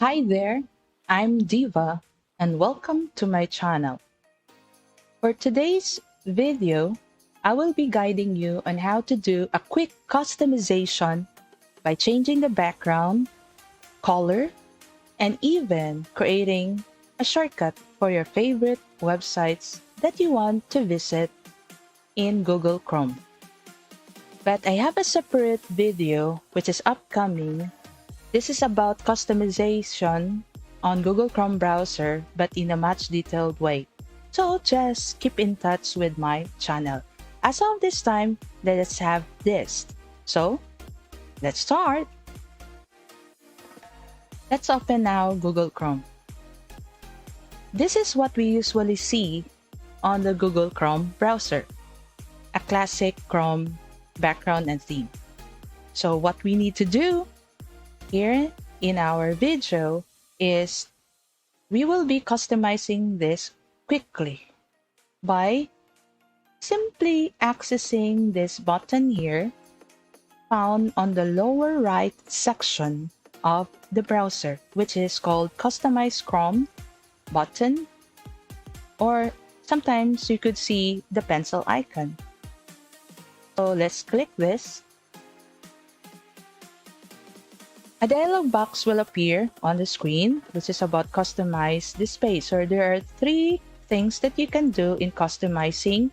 Hi there, I'm Diva and welcome to my channel. For today's video, I will be guiding you on how to do a quick customization by changing the background, color, and even creating a shortcut for your favorite websites that you want to visit in Google Chrome. But I have a separate video which is upcoming. This is about customization on Google Chrome browser, but in a much detailed way. So just keep in touch with my channel. As of this time, let us have this. So let's start. Let's open now Google Chrome. This is what we usually see on the Google Chrome browser, a classic Chrome background and theme. So what we need to do here in our video is we will be customizing this quickly by simply accessing this button here found on the lower right section of the browser, which is called Customize Chrome button, or sometimes you could see the pencil icon. So let's click this. A dialog box will appear on the screen, which is about customize this page. So there are three things that you can do in customizing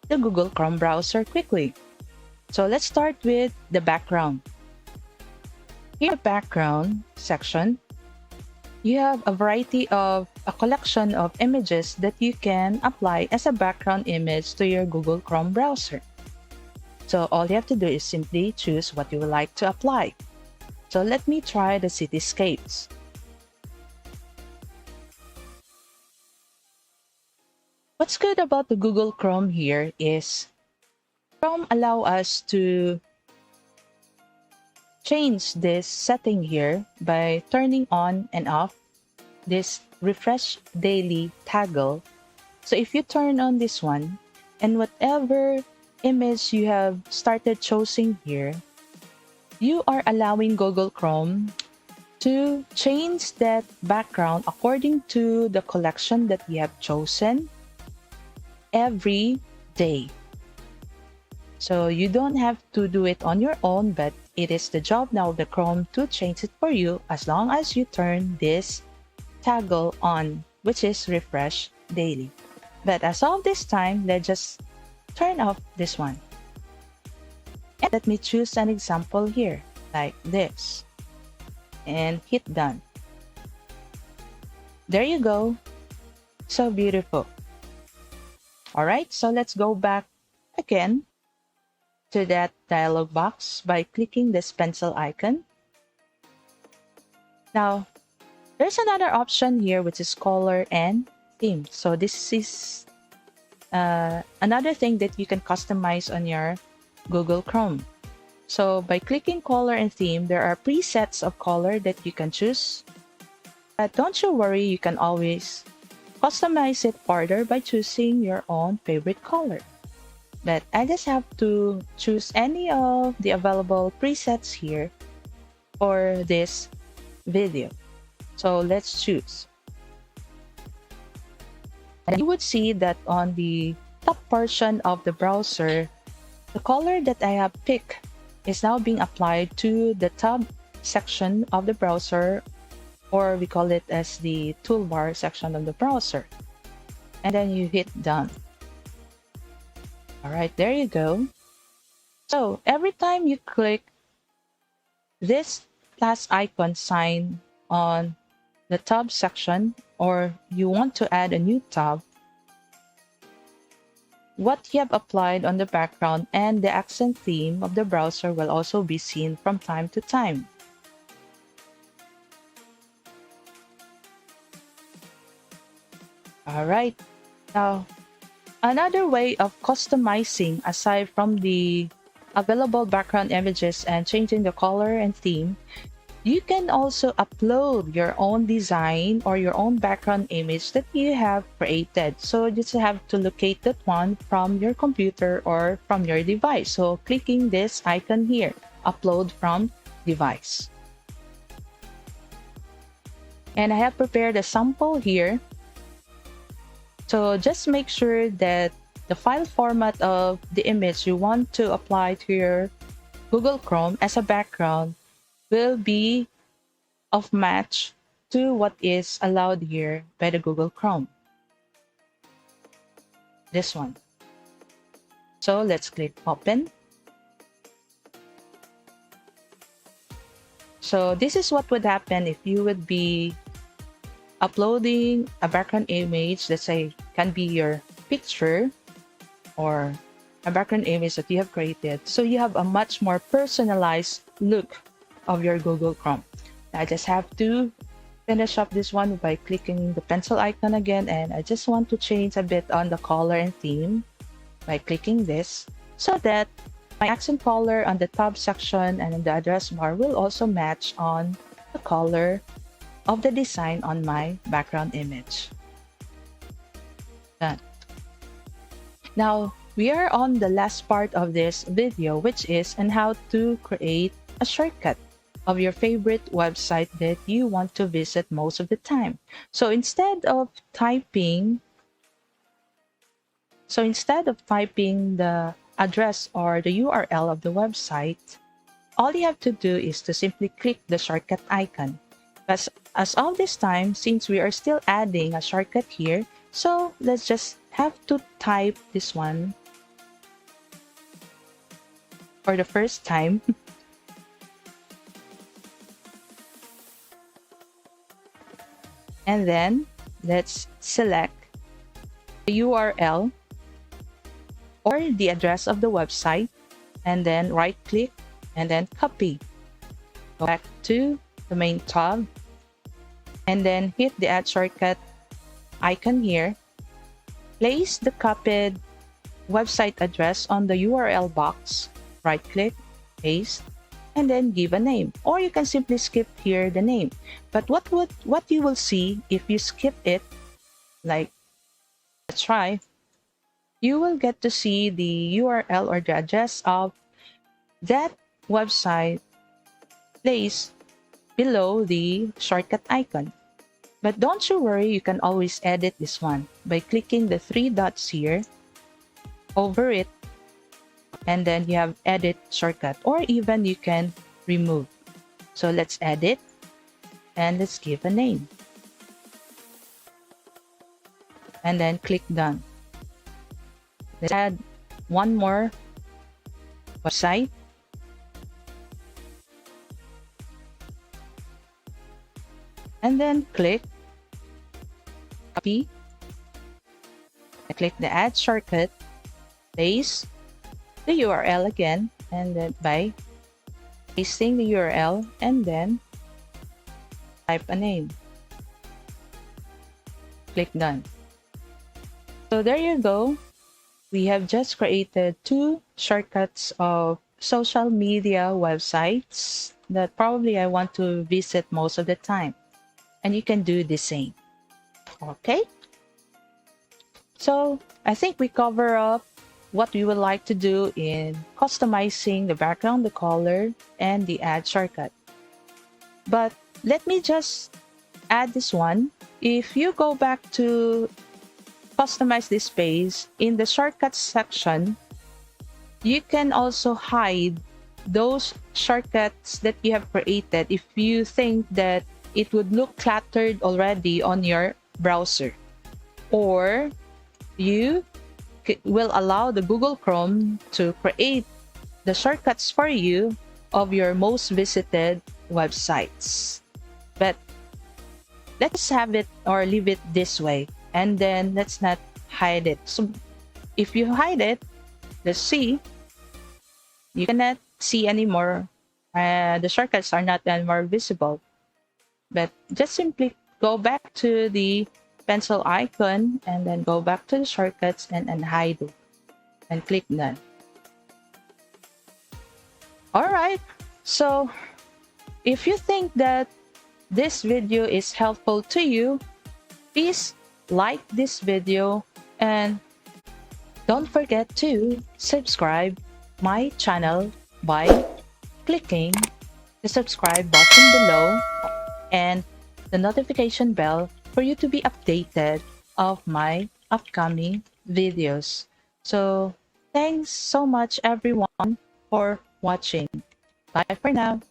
the Google Chrome browser quickly. So let's start with the background. Here in the background section, you have a collection of images that you can apply as a background image to your Google Chrome browser. So all you have to do is simply choose what you would like to apply. So let me try the cityscapes. What's good about the Google Chrome here is Chrome allow us to change this setting here by turning on and off this refresh daily toggle. So if you turn on this one and whatever image you have started choosing here, you are allowing Google Chrome to change that background according to the collection that you have chosen every day. So you don't have to do it on your own, but it is the job now of the Chrome to change it for you as long as you turn this toggle on, which is refresh daily. But as of this time, let's just turn off this one. And let me choose an example here, like this, and hit done. There you go. So beautiful. All right, so let's go back again to that dialog box by clicking this pencil icon. Now, there's another option here, which is color and theme. So this is another thing that you can customize on your Google Chrome. So by clicking color and theme, there are presets of color that you can choose. But don't you worry, you can always customize it further by choosing your own favorite color. But I just have to choose any of the available presets here for this video. So let's choose. And you would see that on the top portion of the browser, the color that I have picked is now being applied to the tab section of the browser, or we call it as the toolbar section of the browser. And then you hit done. All right, there you go. So every time you click this plus icon sign on the tab section, or you want to add a new tab, what you have applied on the background and the accent theme of the browser will also be seen from time to time. All right. Now, another way of customizing aside from the available background images and changing the color and theme, you can also upload your own design or your own background image that you have created. So you just have to locate that one from your computer or from your device. So clicking this icon here, upload from device. And I have prepared a sample here. So just make sure that the file format of the image you want to apply to your Google Chrome as a background will be of match to what is allowed here by the Google Chrome. This one. So let's click open. So this is what would happen if you would be uploading a background image, let's say can be your picture or a background image that you have created. So you have a much more personalized look of your Google Chrome. I just have to finish up this one by clicking the pencil icon again, and I just want to change a bit on the color and theme by clicking this so that my accent color on the top section and in the address bar will also match on the color of the design on my background image. Done. Now we are on the last part of this video, which is on how to create a shortcut of your favorite website that you want to visit most of the time. So instead of typing the address or the URL of the website, all you have to do is to simply click the shortcut icon. But as of this time, since we are still adding a shortcut here, so let's just have to type this one for the first time. And then let's select the URL or the address of the website, and then right click and then copy. Go back to the main tab and then hit the add shortcut icon here. Place the copied website address on the URL box, right click, paste, and then give a name. Or you can simply skip here the name. But what you will see if you skip it, like let's try, you will get to see the URL or the address of that website placed below the shortcut icon. But don't you worry, you can always edit this one by clicking the three dots here over it, and then you have edit shortcut, or even you can remove. So let's edit and let's give a name and then click done. Let's add one more website. And then click copy. I click the add shortcut, paste the URL again, and then by pasting the URL and then type a name. Click done. So there you go. We have just created two shortcuts of social media websites that probably I want to visit most of the time. And you can do the same. Okay? So I think we cover up what we would like to do in customizing the background, the color, and the add shortcut. But let me just add this one. If you go back to customize this page, in the shortcuts section, you can also hide those shortcuts that you have created if you think that it would look cluttered already on your browser, or you will allow the Google Chrome to create the shortcuts for you of your most visited websites. But let's have it or leave it this way, and then let's not hide it. So if you hide it, let's see, you cannot see anymore. The shortcuts are not anymore visible. But just simply go back to the pencil icon and then go back to the shortcuts and hide it and click done. Alright, so if you think that this video is helpful to you, please like this video and don't forget to subscribe my channel by clicking the subscribe button below and the notification bell for you to be updated of my upcoming videos. So thanks so much everyone for watching. Bye for now.